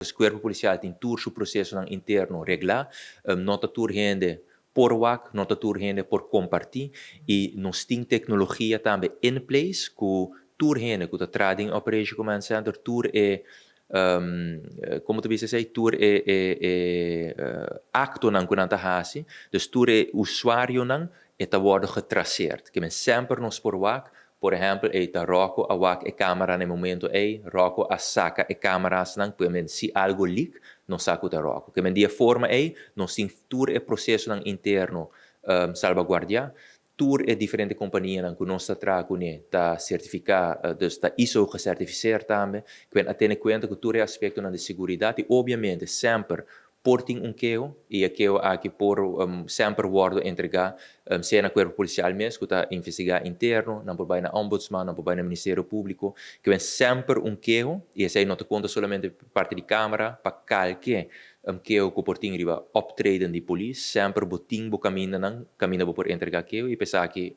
O cuerpo policial tem todo o processo interno reglar, nota tour rende por WAC, nota tour rende por compartir, e nós temos tecnologia também in place, que tour rende, que está trading operation command center, tour é como tu disse, tour é acto não que hasi, dus tour é usuário não, está worden getraceerd, que men sempre nos por WAC. Por exemplo, está Rocco a wak e camara no momento Rocco a saca e câmeras não, porque se algo leak, não saca o Rocco. Que de forma nós temos todo o processo interno salvaguardiar, todo é diferente companhia que nós trago está certificado, está ISO certificado também, que até conta que todo é aspecto de segurança e obviamente sempre portem keho, e a keho aqui por sempre wordo entregar, seja no corpo policial mesmo, que está investigar interno, não por bem na ombudsman, não por bem no Ministério Público, que vem sempre keho, e esse aí não te conta somente parte de câmara, para qualquer keho que portem riba optreden de polícia, sempre botim bo caminha por entregar keho, e pensar que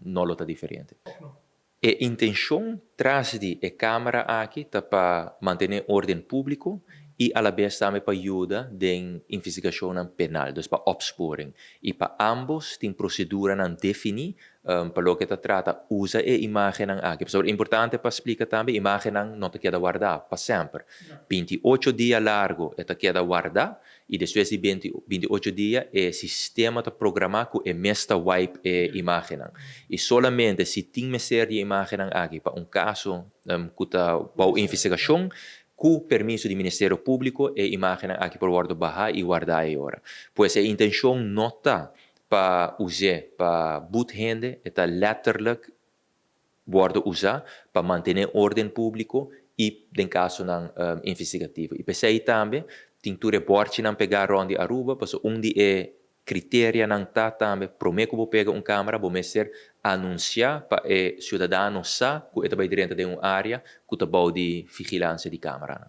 não está diferente. A intenção traz de a câmara aqui tá para manter ordem público e a la vez também para ajudar na investigação penal, então para opsporing. E para ambos tem procedura não definir para o que trata usa a imagem aqui. É importante para explicar também, a imagem não te queda guardada para sempre. 28 dias largo te queda guardada e depois de 28 dias o sistema te programa que é mesta wipe a imagem. E solamente se tem uma série de imagens aqui para caso que está para investigação, com permisso do Ministério Público, a imagem aqui por wordo barrar e guardar agora. Pois a intenção não está para usar para boot rende, está letterlijk wordo usar para manter ordem público e em caso investigativo. E pensei também, tem tu reporte não pegar onde Aruba, porque onde é critério não está também, prometo que vou pegar câmera, vou ser anunciar para o ciudadano sa que está bem dentro de uma área que está de vigilância de câmera.